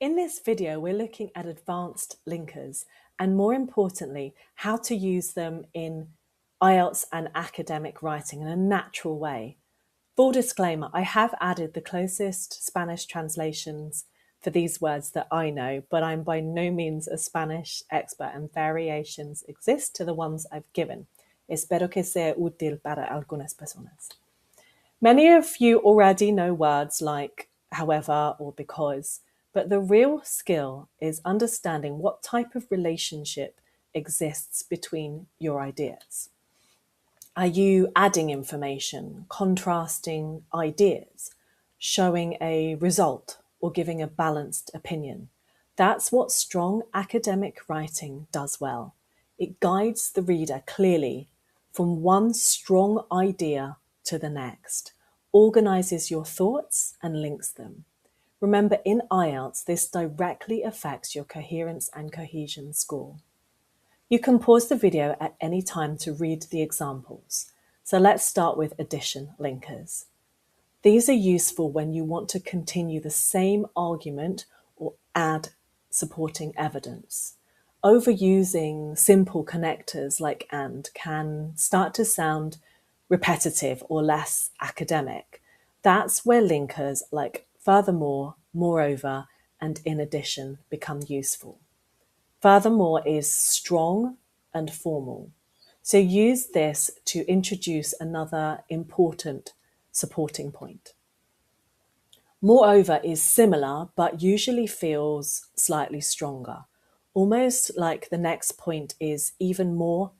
In this video, we're looking at advanced linkers and, more importantly, how to use them in IELTS and academic writing in a natural way. Full disclaimer, I have added the closest Spanish translations for these words that I know, but I'm by no means a Spanish expert and variations exist to the ones I've given. Espero que sea útil para algunas personas. Many of you already know words like however or because, but the real skill is understanding what type of relationship exists between your ideas. Are you adding information, contrasting ideas, showing a result, or giving a balanced opinion? That's what strong academic writing does well. It guides the reader clearly from one strong idea to the next, organizes your thoughts and links them. Remember, in IELTS, this directly affects your coherence and cohesion score. You can pause the video at any time to read the examples. So let's start with addition linkers. These are useful when you want to continue the same argument or add supporting evidence. Overusing simple connectors like and can start to sound repetitive or less academic. That's where linkers like furthermore, moreover, and in addition become useful. Furthermore is strong and formal. So use this to introduce another important supporting point. Moreover is similar, but usually feels slightly stronger, almost like the next point is even more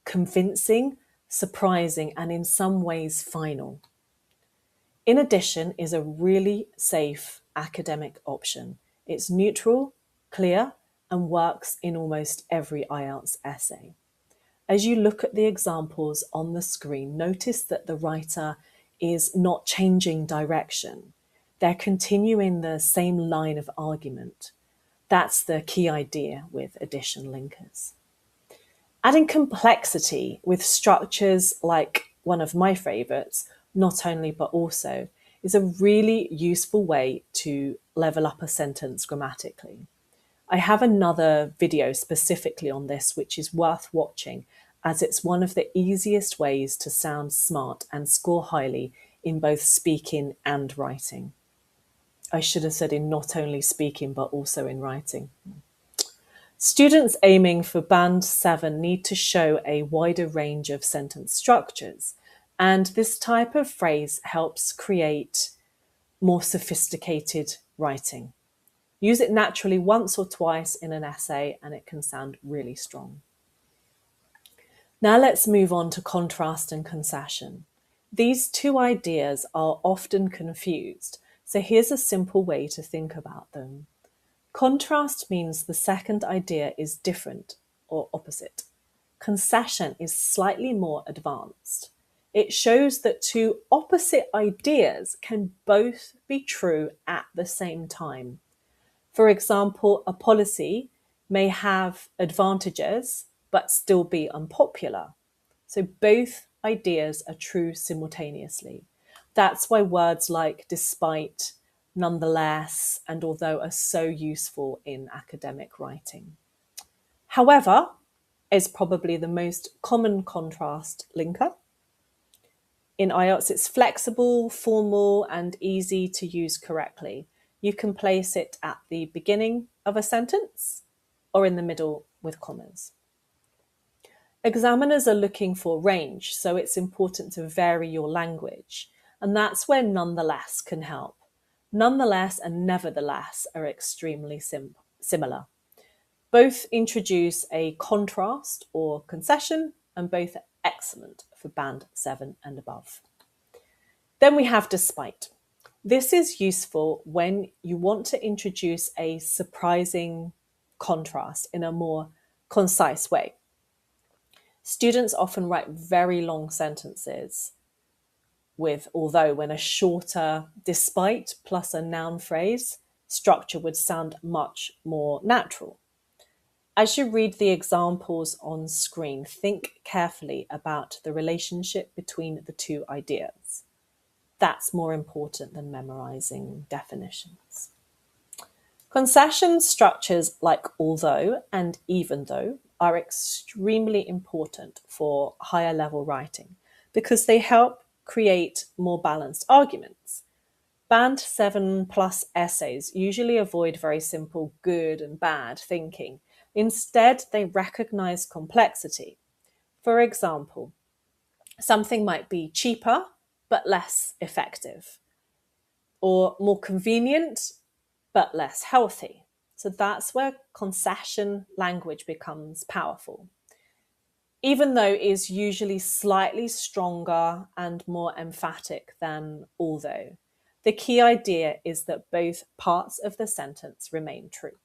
convincing, surprising, and in some ways final. In addition is a really safe academic option. It's neutral, clear, and works in almost every IELTS essay. As you look at the examples on the screen, notice that the writer is not changing direction. They're continuing the same line of argument. That's the key idea with addition linkers. Adding complexity with structures like one of my favorites, not only but also, is a really useful way to level up a sentence grammatically. I have another video specifically on this, which is worth watching, as it's one of the easiest ways to sound smart and score highly in both speaking and writing. I should have said in not only speaking, but also in writing. Students aiming for Band 7 need to show a wider range of sentence structures, and this type of phrase helps create more sophisticated writing. Use it naturally once or twice in an essay and it can sound really strong. Now let's move on to contrast and concession. These two ideas are often confused, so here's a simple way to think about them. Contrast means the second idea is different or opposite. Concession is slightly more advanced. It shows that two opposite ideas can both be true at the same time. For example, a policy may have advantages but still be unpopular. So both ideas are true simultaneously. That's why words like despite, nonetheless, and although are so useful in academic writing. However is probably the most common contrast linker. In IELTS, it's flexible, formal, and easy to use correctly. You can place it at the beginning of a sentence or in the middle with commas. Examiners are looking for range, so it's important to vary your language, and that's where nonetheless can help. Nonetheless and nevertheless are extremely similar. Both introduce a contrast or concession, and both are excellent for Band 7 and above. Then we have despite. This is useful when you want to introduce a surprising contrast in a more concise way. Students often write very long sentences with although when a shorter despite plus a noun phrase structure would sound much more natural. As you read the examples on screen, think carefully about the relationship between the two ideas. That's more important than memorizing definitions. Concession structures like although and even though are extremely important for higher level writing because they help create more balanced arguments. Band 7 plus essays usually avoid very simple good and bad thinking. Instead, they recognize complexity. For example, something might be cheaper but less effective, or more convenient but less healthy. So that's where concession language becomes powerful. Even though is usually slightly stronger and more emphatic than although. The key idea is that both parts of the sentence remain true.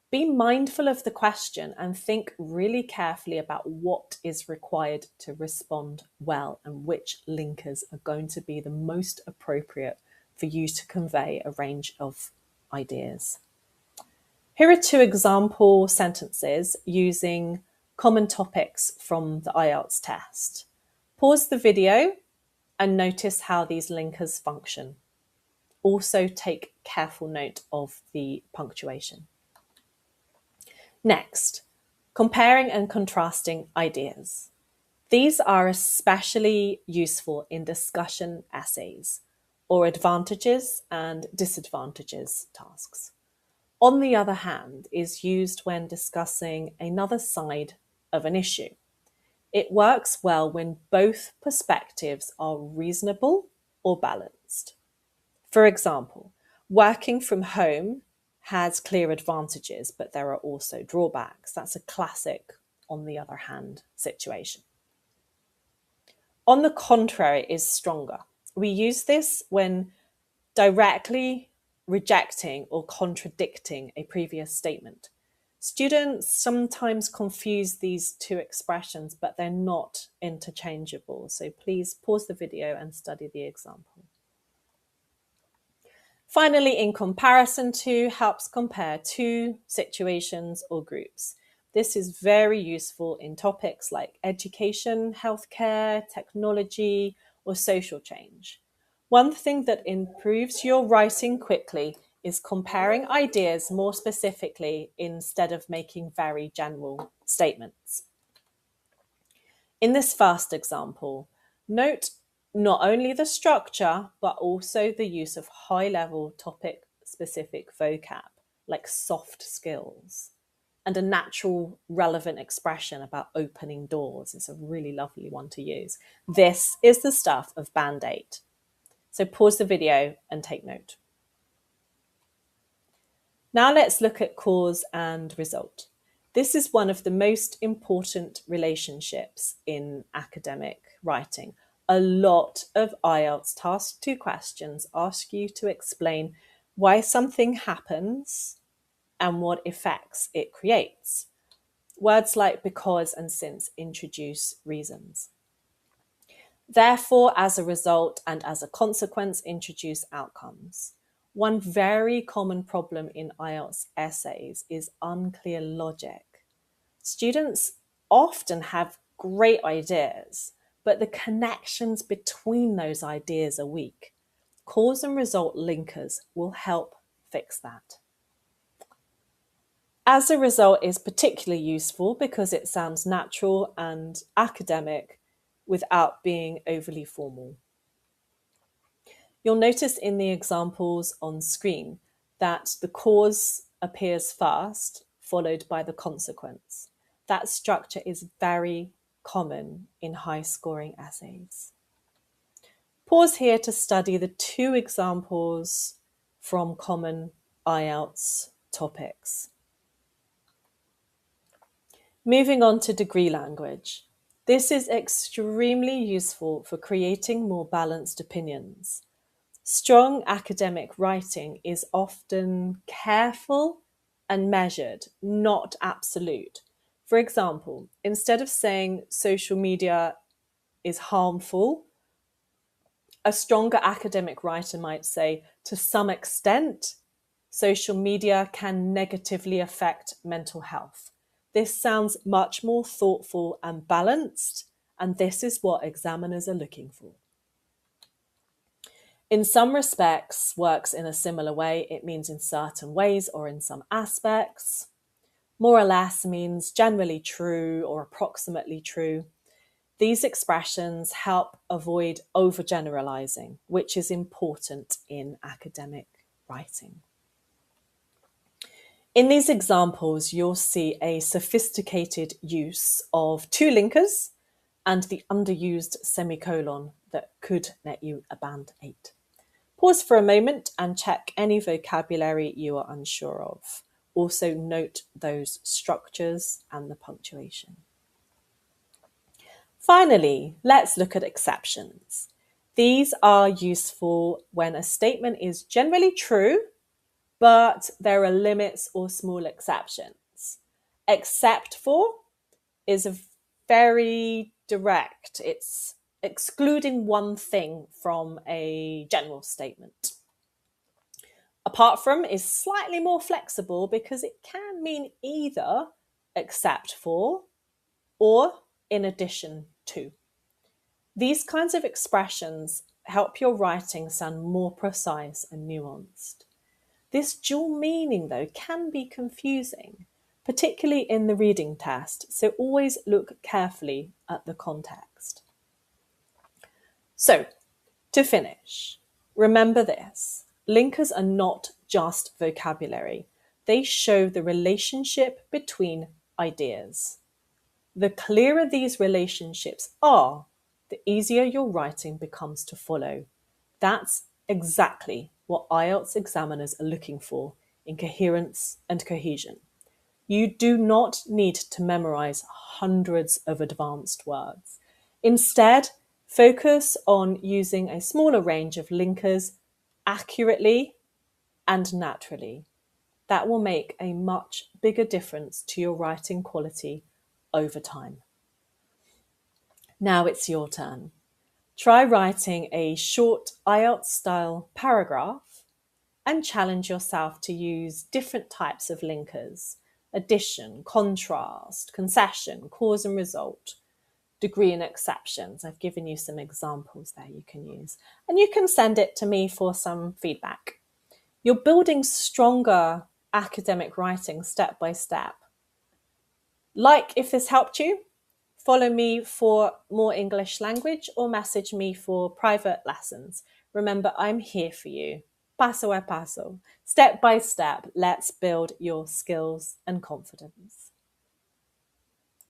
Be mindful of the question and think really carefully about what is required to respond well and which linkers are going to be the most appropriate for you to convey a range of ideas. Here are 2 example sentences using common topics from the IELTS test. Pause the video and notice how these linkers function. Also take careful note of the punctuation. Next, comparing and contrasting ideas. These are especially useful in discussion essays or advantages and disadvantages tasks. On the other hand, is used when discussing another side of an issue. It works well when both perspectives are reasonable or balanced. For example, working from home has clear advantages, but there are also drawbacks. That's a classic on the other hand situation. On the contrary is stronger. We use this when directly rejecting or contradicting a previous statement. Students sometimes confuse these 2 expressions, but they're not interchangeable. So please pause the video and study the example. Finally, in comparison to helps compare 2 situations or groups. This is very useful in topics like education, healthcare, technology, or social change. One thing that improves your writing quickly is comparing ideas more specifically instead of making very general statements. In this first example, note not only the structure, but also the use of high-level topic-specific vocab, like soft skills, and a natural, relevant expression about opening doors is a really lovely one to use. This is the stuff of Band 8. So pause the video and take note. Now let's look at cause and result. This is one of the most important relationships in academic writing. A lot of IELTS Task 2 questions ask you to explain why something happens and what effects it creates. Words like because and since introduce reasons. Therefore, as a result and as a consequence, introduce outcomes. One very common problem in IELTS essays is unclear logic. Students often have great ideas, but the connections between those ideas are weak. Cause and result linkers will help fix that. As a result is particularly useful because it sounds natural and academic without being overly formal. You'll notice in the examples on screen that the cause appears first, followed by the consequence. That structure is very common in high-scoring essays. Pause here to study the 2 examples from common IELTS topics. Moving on to degree language. This is extremely useful for creating more balanced opinions. Strong academic writing is often careful and measured, not absolute. For example, instead of saying social media is harmful, a stronger academic writer might say, to some extent, social media can negatively affect mental health. This sounds much more thoughtful and balanced, and this is what examiners are looking for. In some respects, works in a similar way. It means in certain ways or in some aspects. More or less means generally true or approximately true. These expressions help avoid overgeneralizing, which is important in academic writing. In these examples, you'll see a sophisticated use of two linkers and the underused semicolon that could net you a band 8. Pause for a moment and check any vocabulary you are unsure of. Also note those structures and the punctuation. Finally, let's look at exceptions. These are useful when a statement is generally true, but there are limits or small exceptions. Except for is very direct. It's excluding one thing from a general statement. Apart from is slightly more flexible because it can mean either except for or in addition to. These kinds of expressions help your writing sound more precise and nuanced. This dual meaning, though, can be confusing, particularly in the reading test, so always look carefully at the context. So, to finish, remember this. Linkers are not just vocabulary. They show the relationship between ideas. The clearer these relationships are, the easier your writing becomes to follow. That's exactly what IELTS examiners are looking for in coherence and cohesion. You do not need to memorize hundreds of advanced words. Instead, focus on using a smaller range of linkers accurately and naturally. That will make a much bigger difference to your writing quality over time. Now it's your turn. Try writing a short IELTS-style paragraph and challenge yourself to use different types of linkers: addition, contrast, concession, cause and result, degree and exceptions. I've given you some examples there you can use. And you can send it to me for some feedback. You're building stronger academic writing step by step. Like if this helped you, follow me for more English language or message me for private lessons. Remember, I'm here for you. Paso a paso, step by step, let's build your skills and confidence.